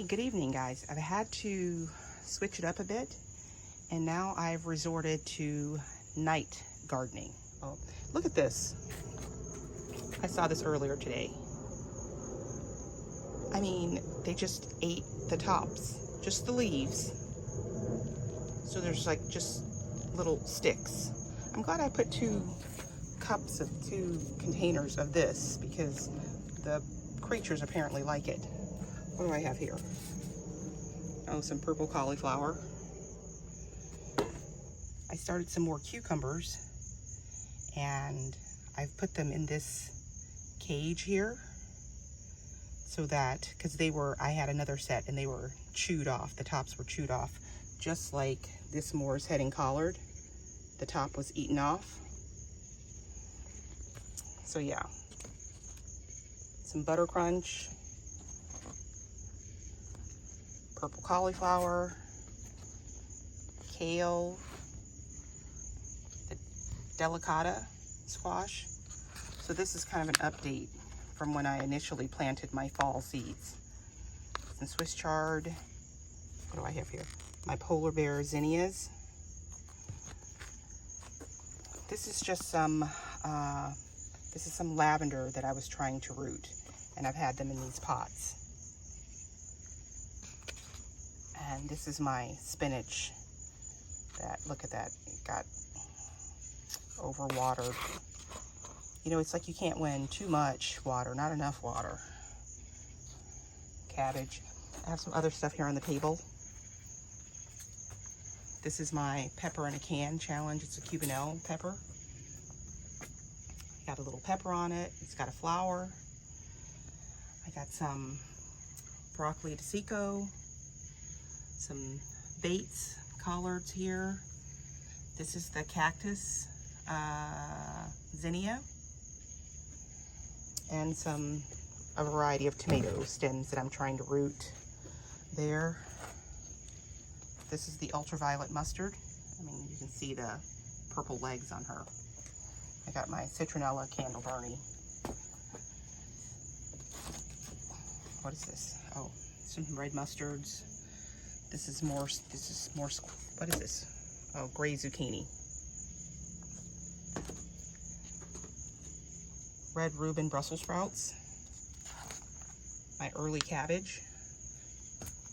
Good evening, guys. I've had to switch it up a bit, and now I've resorted to night gardening. Oh, look at this. I saw this earlier today. I mean, they just ate the tops, just the leaves. So there's like just little sticks. I'm glad I put two containers of this because the creatures apparently like it. What do I have here? Oh, some purple cauliflower. I started some more cucumbers, and I've put them in this cage here so that, because I had another set and they were chewed off. The tops were chewed off, just like this Moor's Head and Collard. The top was eaten off. So yeah, some butter crunch, purple cauliflower, kale, the delicata squash. So this is kind of an update from when I initially planted my fall seeds. Some Swiss chard. What do I have here? My polar bear zinnias. This is just some lavender that I was trying to root, and I've had them in these pots. And this is my spinach. Look at that, it got overwatered. You know, it's like you can't win too much water, not enough water. Cabbage. I have some other stuff here on the table. This is my pepper in a can challenge. It's a Cubanelle pepper. Got a little pepper on it. It's got a flower. I got some broccoli desico, some Bates collards here. This is the cactus zinnia, and a variety of tomato stems that I'm trying to root there. This is the ultraviolet mustard. I mean, you can see the purple legs on her. I got my citronella candleberry. What is this? Oh, some red mustards. This is more, what is this? Oh, gray zucchini. Red Reuben Brussels sprouts. My early cabbage.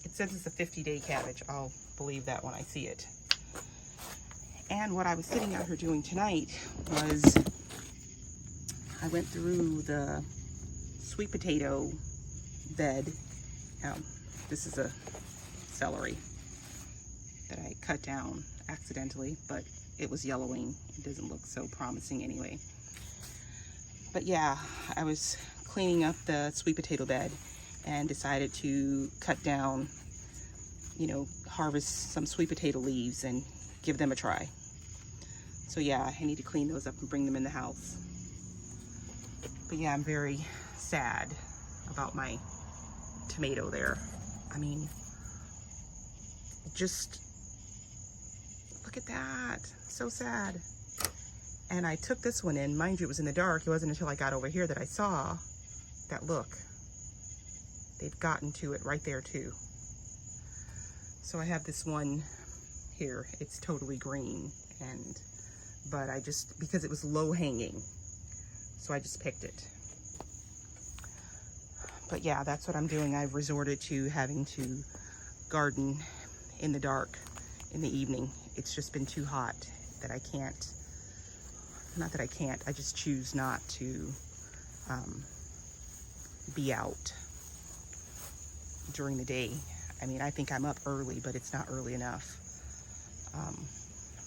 It says it's a 50-day cabbage. I'll believe that when I see it. And what I was sitting out here doing tonight was I went through the sweet potato bed. This is a celery that I cut down accidentally, but it was yellowing. It doesn't look so promising anyway. But yeah, I was cleaning up the sweet potato bed and decided to cut down, you know, harvest some sweet potato leaves and give them a try. So yeah, I need to clean those up and bring them in the house. But yeah, I'm very sad about my tomato there. I mean, just look at that, so sad. And I took this one in, mind you, it was in the dark. It wasn't until I got over here that I saw that look. They've gotten to it right there too. So I have this one here. It's totally green, but I just, because it was low hanging, so I just picked it. But yeah, that's what I'm doing. I've resorted to having to garden in the dark in the evening. It's just been too hot that I can't, not that I can't, I just choose not to be out during the day. I mean, I think I'm up early, but it's not early enough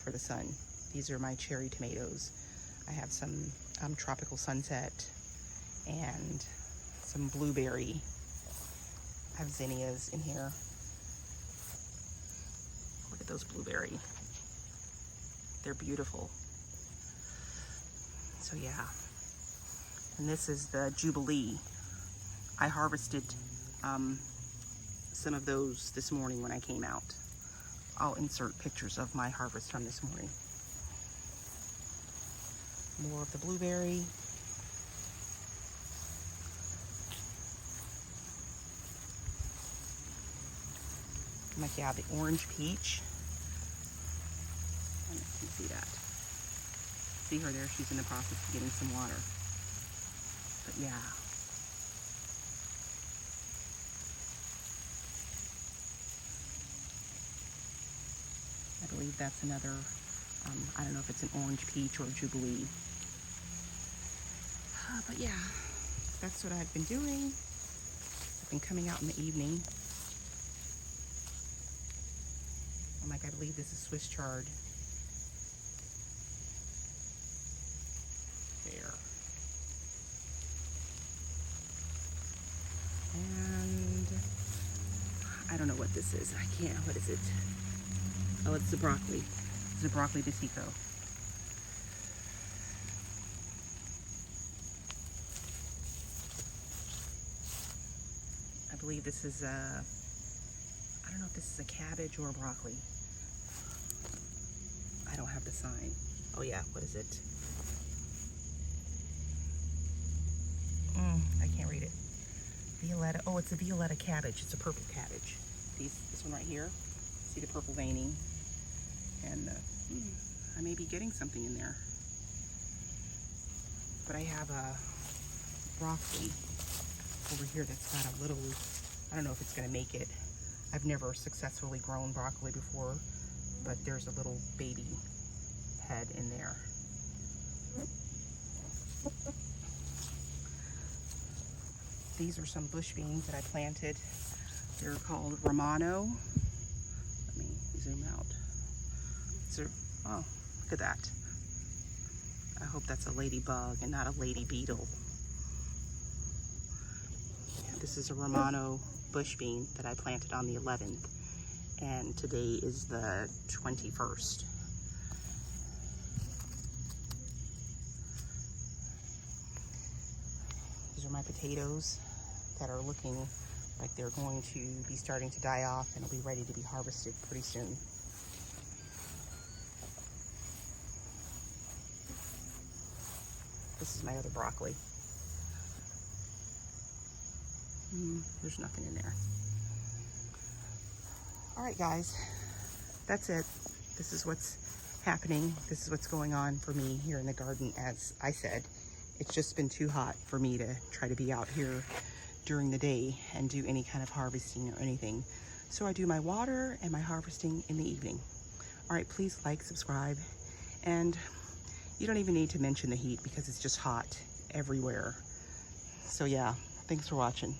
for the sun. These are my cherry tomatoes. I have some tropical sunset and some blueberry. I have zinnias in here. Look at those blueberry. They're beautiful. So yeah. And this is the Jubilee. I harvested some of those this morning when I came out. I'll insert pictures of my harvest from this morning. More of the blueberry. I'm like, yeah, the orange peach. I don't know if you can see that. See her there? She's in the process of getting some water. But yeah. I believe that's another, I don't know if it's an orange peach or a jubilee. But yeah, that's what I've been doing. I've been coming out in the evening. I'm like, I believe this is Swiss chard. There. And I don't know what this is. I can't, what is it? Oh, it's the broccoli. It's the broccoli Desico. I believe this is I don't know if this is a cabbage or a broccoli. I don't have the sign. Oh yeah, what is it? I can't read it. Violetta. Oh, it's a Violetta cabbage. It's a purple cabbage. This one right here. See the purple veining? And I may be getting something in there. But I have a broccoli over here that's got a little, I don't know if it's going to make it. I've never successfully grown broccoli before, but there's a little baby head in there. These are some bush beans that I planted. They're called Romano. Let me zoom out. Oh, look at that. I hope that's a ladybug and not a lady beetle. This is a Romano bush bean that I planted on the 11th, and today is the 21st. These are my potatoes that are looking like they're going to be starting to die off and will be ready to be harvested pretty soon. This is my other broccoli. There's nothing in there. All right, guys, that's it. This is what's happening. This is what's going on for me here in the garden. As I said, it's just been too hot for me to try to be out here during the day and do any kind of harvesting or anything. So I do my water and my harvesting in the evening. All right, please like, subscribe, and you don't even need to mention the heat because it's just hot everywhere. So yeah, thanks for watching.